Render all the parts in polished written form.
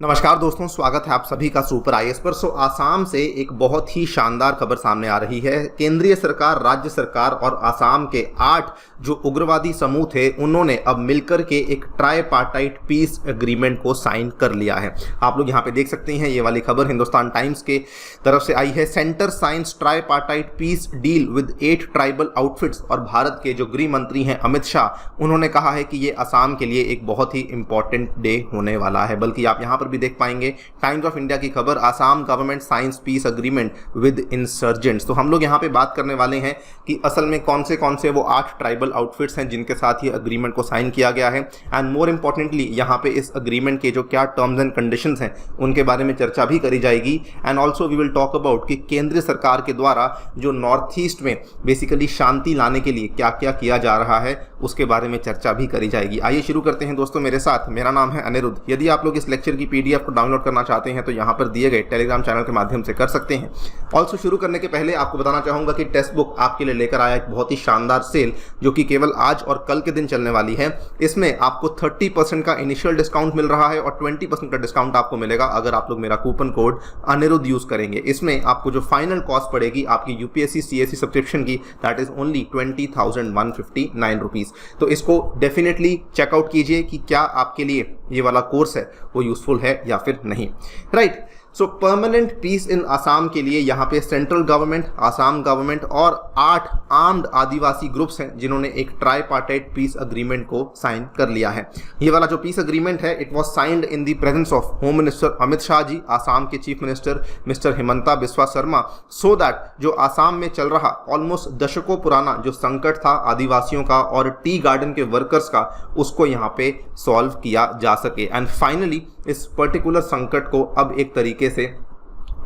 नमस्कार दोस्तों, स्वागत है आप सभी का सुपर आईएएस पर। आसाम से एक बहुत ही शानदार खबर सामने आ रही है। केंद्रीय सरकार, राज्य सरकार और आसाम के 8 जो उग्रवादी समूह थे उन्होंने अब मिलकर के एक ट्राईपार्टाइट पीस एग्रीमेंट को साइन कर लिया है। आप लोग यहाँ पे देख सकते हैं, ये वाली खबर हिंदुस्तान टाइम्स के तरफ से आई है। Centre science tripartite peace deal with 8 tribal outfits. और भारत के जो गृह मंत्री हैं अमित शाह, उन्होंने कहा है कि ये आसाम के लिए एक बहुत ही इंपॉर्टेंट डे होने वाला है। बल्कि आप यहाँ भी देख पाएंगे टाइम्स ऑफ इंडिया की खबर, Assam government science piece agreement with insurgents. तो हम लोग यहाँ पे बात करने वाले हैं कि असल में कौन से वो 8 ट्राइबल आउटफिट्स हैं जिनके साथ ये एग्रीमेंट को साइन किया गया है। एंड मोर इंपॉर्टेंटली यहाँ पे इस एग्रीमेंट के जो क्या टर्म्स एंड कंडीशंस हैं उनके बारे में चर्चा भी करी जाएगी। And also we will talk about कि केंद्र सरकार के द्वारा जो नॉर्थ ईस्ट में बेसिकली शांति लाने के लिए क्या क्या किया जा रहा है उसके बारे में चर्चा भी करी जाएगी। आइए शुरू करते हैं दोस्तों मेरे साथ। मेरा नाम है अनिरुद्ध। यदि आप लोग इस लेक्चर की पीडीएफ को डाउनलोड करना चाहते हैं तो यहाँ पर दिए गए टेलीग्राम चैनल के माध्यम से कर सकते हैं। ऑल्सो शुरू करने के पहले आपको बताना चाहूंगा कि टेक्स्ट बुक आपके लिए लेकर आया एक बहुत ही शानदार सेल जो कि केवल आज और कल के दिन चलने वाली है। इसमें आपको 30% का इनिशियल डिस्काउंट मिल रहा है और 20% का डिस्काउंट आपको मिलेगा अगर आप लोग मेरा कूपन कोड अनिरुद्ध यूज करेंगे। इसमें आपको जो फाइनल कॉस्ट पड़ेगी आपकी यूपीएससी सीएससी सब्सक्रिप्शन की, दैट इज ओनली 20,159 रुपीज। तो इसको डेफिनेटली चेकआउट कीजिए कि क्या आपके लिए ये वाला कोर्स है वो यूजफुल है या फिर नहीं। राइट। सो परमानेंट पीस इन आसाम के लिए यहाँ पे सेंट्रल गवर्नमेंट, आसाम गवर्नमेंट और 8 आर्म्ड आदिवासी ग्रुप्स हैं जिन्होंने एक ट्राईपार्टाइट पीस एग्रीमेंट को साइन कर लिया है। ये वाला जो पीस एग्रीमेंट है it was signed in the presence of home minister Amit Shah ji, Assam के chief minister mister Himanta Biswa Sarma, so that जो आसाम में चल रहा ऑलमोस्ट दशकों पुराना जो संकट था आदिवासियों का और टी गार्डन के वर्कर्स का, उसको यहाँ पे सॉल्व किया जा सके। एंड फाइनली इस पर्टिकुलर संकट को अब एक तरीके से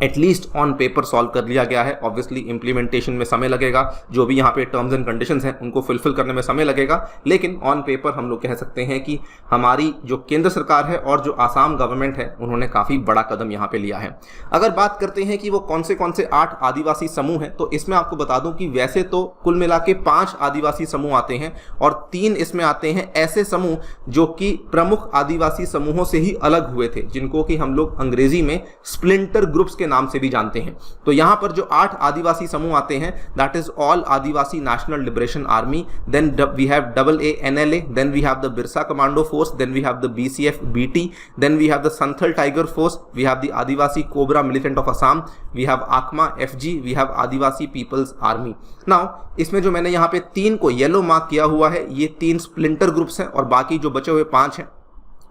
एटलीस्ट ऑन पेपर सॉल्व कर लिया गया है। ऑब्वियसली इंप्लीमेंटेशन में समय लगेगा, जो भी यहाँ पे टर्म्स एंड कंडीशंस हैं उनको फुलफिल करने में समय लगेगा, लेकिन ऑन पेपर हम लोग कह सकते हैं कि हमारी जो केंद्र सरकार है और जो आसाम गवर्नमेंट है उन्होंने काफ़ी बड़ा कदम यहाँ पे लिया है। अगर बात करते हैं कि वो कौन से 8 आदिवासी समूह हैं, तो इसमें आपको बता दूं कि वैसे तो कुल मिला के 5 आदिवासी समूह आते हैं और 3 इसमें आते हैं ऐसे समूह जो कि प्रमुख आदिवासी समूहों से ही अलग हुए थे, जिनको कि हम लोग अंग्रेजी में स्प्लिंटर ग्रुप्स के नाम से भी जानते हैं। तो यहां पर जो 8 आदिवासी समूह आते हैं, that is all Adivasi national liberation army, then we have AANLA, then we have the Birsa commando force, then we have the BCF BT, then we have the Santhal tiger force, we have the Adivasi cobra militant of Assam, we have AAKMA FG, we have Adivasi people's army. Now इसमें जो मैंने यहाँ पे 3 को yellow mark किया हुआ है, ये 3 स्प्लिंटर ग्रुप्स हैं और बाकी जो बचे हुए 5 हैं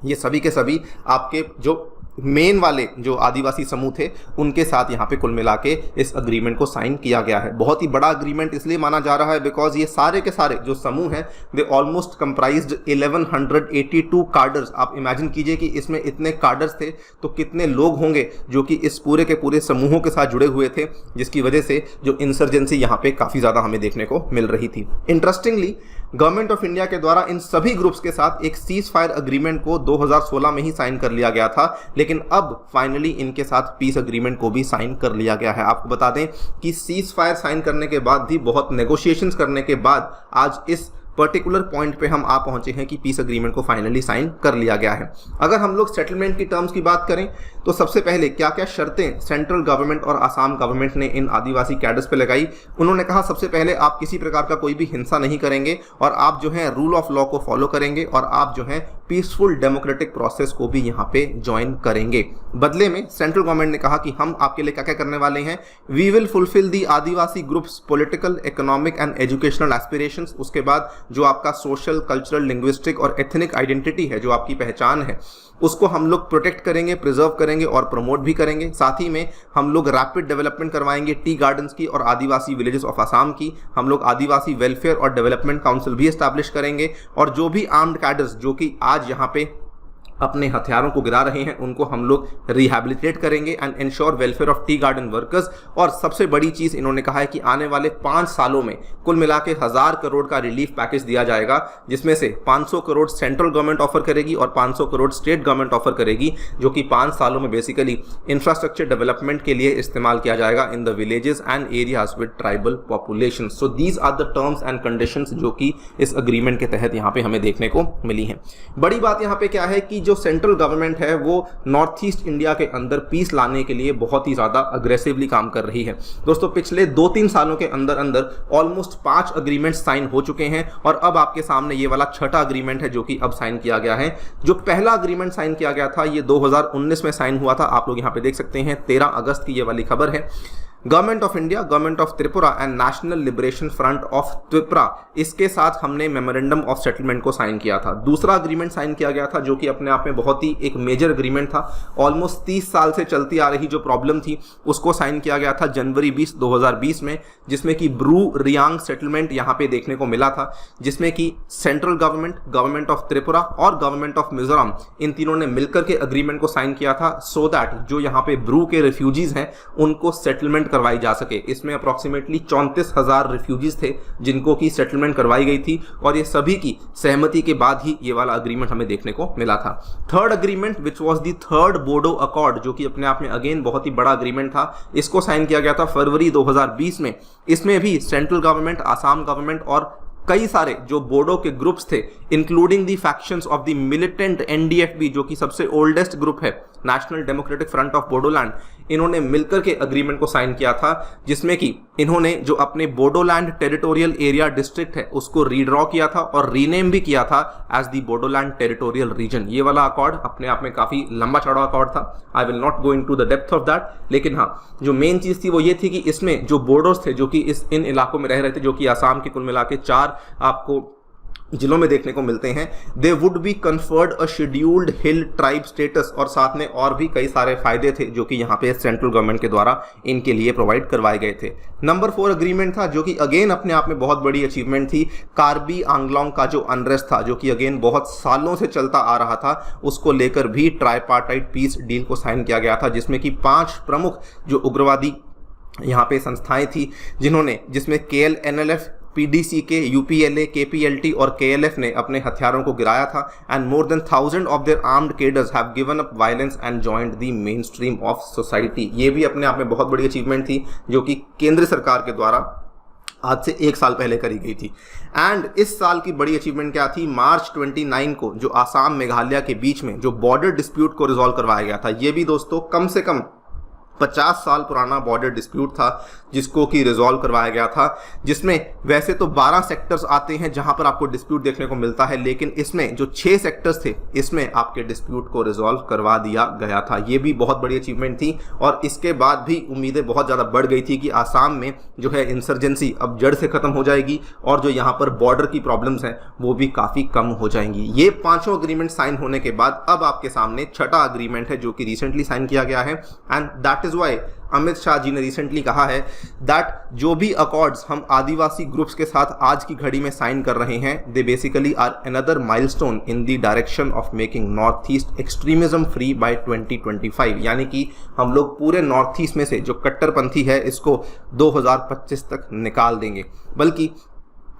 ये सभी के सभी आपके जो मेन वाले जो आदिवासी समूह थे उनके साथ यहाँ पे कुल मिला के इस एग्रीमेंट को साइन किया गया है। बहुत ही बड़ा एग्रीमेंट इसलिए माना जा रहा है बिकॉज ये सारे के सारे जो समूह हैं दे ऑलमोस्ट कंप्राइज्ड 1182 कार्डर्स। आप इमेजिन कीजिए कि इसमें इतने कार्डर्स थे तो कितने लोग होंगे जो कि इस पूरे के पूरे समूहों के साथ जुड़े हुए थे, जिसकी वजह से जो इंसर्जेंसी यहाँ पे काफ़ी ज़्यादा हमें देखने को मिल रही थी। इंटरेस्टिंगली गवर्नमेंट ऑफ इंडिया के द्वारा इन सभी ग्रुप्स के साथ एक सीज फायर एग्रीमेंट को 2016 में ही साइन कर लिया गया था, लेकिन अब फाइनली इनके साथ पीस एग्रीमेंट को भी साइन कर लिया गया है। आपको बता दें कि सीज फायर साइन करने के बाद भी बहुत नेगोशिएशंस करने के बाद आज इस पर्टिकुलर पॉइंट पे हम आ पहुंचे हैं कि पीस एग्रीमेंट को फाइनली साइन कर लिया गया है। अगर हम लोग सेटलमेंट की टर्म्स की बात करें तो सबसे पहले क्या क्या शर्तें सेंट्रल गवर्नमेंट और आसाम गवर्नमेंट ने इन आदिवासी कैडर्स पे लगाई। उन्होंने कहा सबसे पहले आप किसी प्रकार का कोई भी हिंसा नहीं करेंगे और आप जो है रूल ऑफ लॉ को फॉलो करेंगे और आप जो है पीसफुल डेमोक्रेटिक प्रोसेस को भी यहाँ पे ज्वाइन करेंगे। बदले में सेंट्रल गवर्नमेंट ने कहा कि हम आपके लिए क्या क्या करने वाले हैं, we will fulfil the Adivasi groups political, economic and educational aspirations. उसके बाद जो आपका सोशल, कल्चरल, लिंग्विस्टिक और एथनिक आइडेंटिटी है, जो आपकी पहचान है, उसको हम लोग प्रोटेक्ट करेंगे, प्रिजर्व करेंगे और प्रमोट भी करेंगे। साथ ही में हम लोग रैपिड डेवलपमेंट करवाएंगे टी गार्डन्स की और आदिवासी विलेजेस ऑफ आसाम की। हम लोग आदिवासी वेलफेयर और डेवलपमेंट काउंसिल भी एस्टैब्लिश करेंगे और जो भी आर्म्ड कैडर्स जो कि आज यहाँ पे अपने हथियारों को गिरा रहे हैं उनको हम लोग रिहैबिलिटेट करेंगे and ensure welfare of tea garden workers. और सबसे बड़ी चीज़ इन्होंने कहा है कि आने वाले 5 सालों में कुल मिला के 1000 करोड़ का रिलीफ पैकेज दिया जाएगा, जिसमें से 500 करोड़ सेंट्रल गवर्नमेंट ऑफर करेगी और 500 करोड़ स्टेट गवर्नमेंट ऑफर करेगी, जो कि 5 सालों में बेसिकली इंफ्रास्ट्रक्चर डेवलपमेंट के लिए इस्तेमाल किया जाएगा in the villages and areas with tribal population. So these are the terms and conditions जो कि इस एग्रीमेंट के तहत यहाँ पे हमें देखने को मिली हैं। बड़ी बात यहाँ पे क्या है कि जो सेंट्रल गवर्नमेंट है वो नॉर्थ ईस्ट इंडिया के अंदर पीस लाने के लिए बहुत ही ज़्यादा अग्रेसिवली काम कर रही है। दोस्तों पिछले 2-3 सालों के अंदर अंदर ऑलमोस्ट 5 अग्रीमेंट साइन हो चुके हैं और अब आपके सामने ये वाला छठा अग्रीमेंट है जो कि अब साइन किया गया है। जो पहला अग्रीमेंट साइन किया गया था ये 2019 में साइन हुआ था, आप लोग यहाँ पे देख सकते हैं 13 अगस्त की ये वाली खबर है। Government of India, government of Tripura and national liberation front of Tripura, इसके साथ हमने मेमोरेंडम ऑफ सेटलमेंट को साइन किया था। दूसरा अग्रीमेंट साइन किया गया था जो कि अपने आप में बहुत ही एक मेजर अग्रीमेंट था। ऑलमोस्ट 30 साल से चलती आ रही जो प्रॉब्लम थी उसको साइन किया गया था जनवरी 20, 2020 में, जिसमें कि ब्रू रियांग सेटलमेंट यहाँ पे देखने को मिला था, जिसमें कि central government, government of Tripura और गवर्नमेंट ऑफ मिजोरम, इन तीनों ने मिलकर के अग्रीमेंट को साइन किया था सो दैट जो यहाँ पे ब्रू के रिफ्यूजीज हैं उनको सेटलमेंट करवाई जा सके। इसमें अप्रॉक्सीमेटली 34,000 रिफ्यूजीज थे जिनको की सेटलमेंट करवाई गई थी और ये सभी की सहमति के बाद ही ये वाला अग्रीमेंट हमें देखने को मिला था। Third agreement which was the third Bodo accord, जो कि अपने आप में अगेन बहुत ही बड़ा अग्रीमेंट था, इसको साइन किया गया था फरवरी 2020 में। इसमें भी सेंट्रल गवर्नमेंट, आसाम गवर्नमेंट और कई सारे जो बोडो के ग्रुप्स थे including the factions of the militant NDFB जो कि सबसे ओल्डेस्ट ग्रुप है, national democratic front of Bodoland, इन्होंने मिलकर के अग्रीमेंट को साइन किया था, जिसमें कि इन्होंने जो अपने बोडोलैंड टेरिटोरियल एरिया डिस्ट्रिक्ट है उसको रीड्रॉ किया था और रीनेम भी किया था as the Bodoland territorial region. ये वाला अकॉर्ड अपने आप में काफी लंबा चौड़ा अकॉर्ड था, I will not go into the depth of that, लेकिन हाँ जो मेन चीज थी वो ये थी कि इसमें जो बोडोस थे जो कि इन इलाकों में रह रहे थे, जो कि आसाम के कुल मिला के 4 आपको जिलों में देखने को मिलते हैं, they would be conferred a scheduled hill tribe status, और साथ में और भी कई सारे फायदे थे जो कि यहाँ पे सेंट्रल गवर्नमेंट के द्वारा इनके लिए प्रोवाइड करवाए गए थे। नंबर 4 अग्रीमेंट था जो कि अगेन अपने आप में बहुत बड़ी अचीवमेंट थी। कार्बी आंगलोंग का जो अनरेस्ट था जो कि अगेन बहुत सालों से चलता आ रहा था, उसको लेकर भी ट्राइपार्टाइट पीस डील को साइन किया गया था, जिसमें कि 5 प्रमुख जो उग्रवादी यहाँ पे संस्थाएं थी जिसमें KLNLF, PDCK, UPLA, KPLT और KLF ने अपने हथियारों को गिराया था, and more than 1000 of their armed केडर्स have given up violence and joined the main stream of society. ये भी अपने आप में बहुत बड़ी अचीवमेंट थी जो कि केंद्र सरकार के द्वारा आज से 1 साल पहले करी गई थी। एंड इस साल की बड़ी अचीवमेंट क्या थी, मार्च 29 को जो आसाम मेघालय के बीच में जो बॉर्डर डिस्प्यूट को रिजॉल्व करवाया गया था। ये भी दोस्तों कम से कम 50 साल पुराना बॉर्डर डिस्प्यूट था जिसको कि रिजॉल्व करवाया गया था, जिसमें वैसे तो 12 सेक्टर्स आते हैं जहां पर आपको डिस्प्यूट देखने को मिलता है, लेकिन इसमें जो 6 सेक्टर्स थे इसमें आपके डिस्प्यूट को रिजॉल्व करवा दिया गया था। ये भी बहुत बड़ी अचीवमेंट थी और इसके बाद भी उम्मीदें बहुत ज़्यादा बढ़ गई थी कि आसाम में जो है इंसर्जेंसी अब जड़ से खत्म हो जाएगी और जो यहाँ पर बॉर्डर की प्रॉब्लम्स हैं वो भी काफ़ी कम हो जाएंगी। ये 5 अग्रीमेंट साइन होने के बाद अब आपके सामने छठा अग्रीमेंट है जो कि रिसेंटली साइन किया गया है, and that is why Amit Shah ji ने रिसेंटली कहा है दैट जो भी अकॉर्ड्स हम आदिवासी ग्रुप्स के साथ आज की घड़ी में साइन कर रहे हैं, they basically are another milestone in the direction of making north east extremism free by 2025। यानी कि हम लोग पूरे नॉर्थ ईस्ट में से जो कट्टरपंथी है इसको 2025 तक निकाल देंगे। बल्कि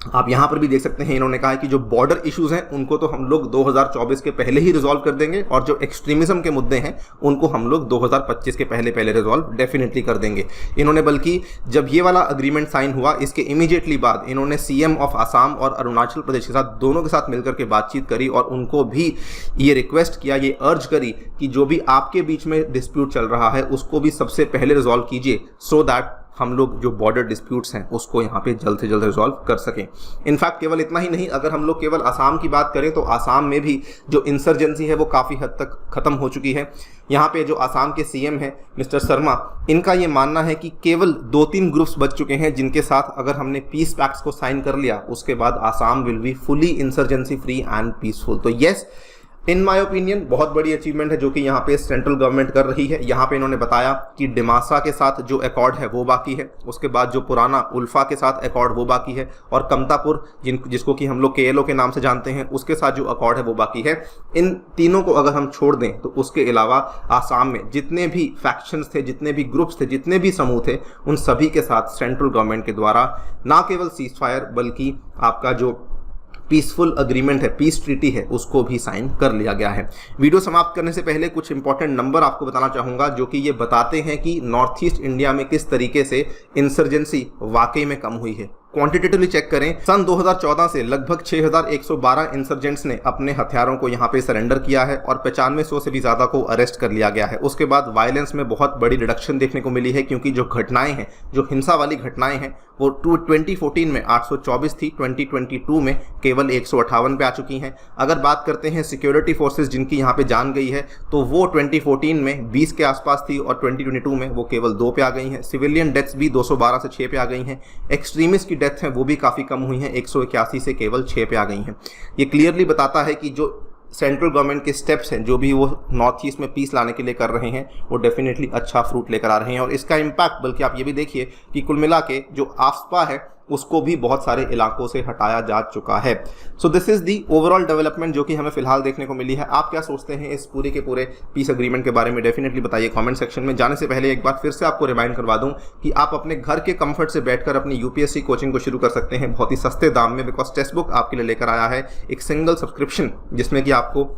आप यहाँ पर भी देख सकते हैं इन्होंने कहा है कि जो बॉर्डर इश्यूज हैं उनको तो हम लोग 2024 के पहले ही रिजॉल्व कर देंगे और जो एक्सट्रीमिज्म के मुद्दे हैं उनको हम लोग 2025 के पहले रिजॉल्व डेफिनेटली कर देंगे। इन्होंने बल्कि जब ये वाला अग्रीमेंट साइन हुआ इसके इमीडिएटली बाद इन्होंने CM ऑफ आसाम और अरुणाचल प्रदेश के साथ दोनों के साथ मिलकर के बातचीत करी और उनको भी ये रिक्वेस्ट किया, ये अर्ज करी कि जो भी आपके बीच में डिस्प्यूट चल रहा है उसको भी सबसे पहले रिजॉल्व कीजिए सो दैट हम लोग जो बॉर्डर डिस्प्यूट्स हैं उसको यहाँ पे जल्द से जल्द रिजॉल्व कर सकें। इनफैक्ट केवल इतना ही नहीं, अगर हम लोग केवल आसाम की बात करें तो आसाम में भी जो इंसर्जेंसी है वो काफ़ी हद तक ख़त्म हो चुकी है। यहाँ पे जो आसाम के CM हैं मिस्टर शर्मा, इनका ये मानना है कि केवल 2-3 ग्रुप्स बच चुके हैं जिनके साथ अगर हमने पीस पैक्ट्स को साइन कर लिया उसके बाद Assam will be fully insurgency free and peaceful. तो येस, इन माय ओपिनियन बहुत बड़ी अचीवमेंट है जो कि यहाँ पे सेंट्रल गवर्नमेंट कर रही है। यहाँ पे इन्होंने बताया कि डिमासा के साथ जो अकॉर्ड है वो बाकी है, उसके बाद जो पुराना उल्फा के साथ अकॉर्ड वो बाकी है, और कमतापुर जिसको कि हम लोग KLO के नाम से जानते हैं उसके साथ जो अकॉर्ड है वो बाकी है। इन तीनों को अगर हम छोड़ दें तो उसके अलावा आसाम में जितने भी फैक्शंस थे, जितने भी ग्रुप्स थे, जितने भी समूह थे, उन सभी के साथ सेंट्रल गवर्नमेंट के द्वारा ना केवल सीज फायर बल्कि आपका जो पीसफुल अग्रीमेंट है, पीस ट्रीटी है, उसको भी साइन कर लिया गया है। वीडियो समाप्त करने से पहले कुछ इंपॉर्टेंट नंबर आपको बताना चाहूँगा जो कि ये बताते हैं कि नॉर्थ ईस्ट इंडिया में किस तरीके से इंसर्जेंसी वाकई में कम हुई है। क्वांटिटेटिवली चेक करें, सन 2014 से लगभग 6112 इंसर्जेंट्स ने अपने हथियारों को यहाँ पे सरेंडर किया है और 9500 से भी ज़्यादा को अरेस्ट कर लिया गया है। उसके बाद वायलेंस में बहुत बड़ी रिडक्शन देखने को मिली है, क्योंकि जो घटनाएं हैं, जो हिंसा वाली घटनाएं हैं, वो 2014 में 824 थी, 2022 में केवल 158 पे आ चुकी हैं। अगर बात करते हैं सिक्योरिटी फोर्सेस जिनकी यहाँ पे जान गई है, तो वो 2014 में 20 के आसपास थी और 2022 में वो केवल 2 पे आ गई हैं। सिविलियन डेथ्स भी 212 से 6 पे आ गई हैं। एक्सट्रीमिस्ट की डेथ है वो भी काफ़ी कम हुई हैं, 181 से केवल 6 पे आ गई हैं। ये क्लियरली बताता है कि जो सेंट्रल गवर्नमेंट के स्टेप्स हैं, जो भी वो नॉर्थ ईस्ट में पीस लाने के लिए कर रहे हैं, वो डेफिनेटली अच्छा फ्रूट लेकर आ रहे हैं। और इसका इम्पैक्ट, बल्कि आप ये भी देखिए कि कुल मिला के जो आफ्सपा है उसको भी बहुत सारे इलाकों से हटाया जा चुका है। So this is the overall development जो कि हमें फिलहाल देखने को मिली है। आप क्या सोचते हैं इस पूरे के पूरे पीस एग्रीमेंट के बारे में, डेफिनेटली बताइए कमेंट सेक्शन में। जाने से पहले एक बार फिर से आपको रिमाइंड करवा दूं कि आप अपने घर के कंफर्ट से बैठकर अपनी यूपीएससी कोचिंग को शुरू कर सकते हैं बहुत ही सस्ते दाम में, बिकॉज टेक्स्ट बुक आपके लिए लेकर आया है एक सिंगल सब्सक्रिप्शन, जिसमें कि आपको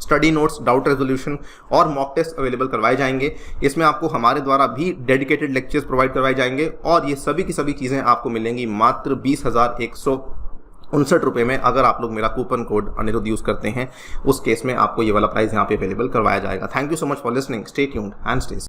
स्टडी नोट्स, डाउट रेजोल्यूशन और मॉक टेस्ट अवेलेबल करवाए जाएंगे। इसमें आपको हमारे द्वारा भी डेडिकेटेड लेक्चर्स प्रोवाइड करवाए जाएंगे और ये सभी की सभी चीज़ें आपको मिलेंगी मात्र 20,159 रुपये में। अगर आप लोग मेरा कूपन कोड अनिरुद्ध यूज़ करते हैं, उस केस में आपको ये वाला प्राइस यहाँ पे अवेलेबल करवाया जाएगा। Thank you so much for listening, stay tuned and stay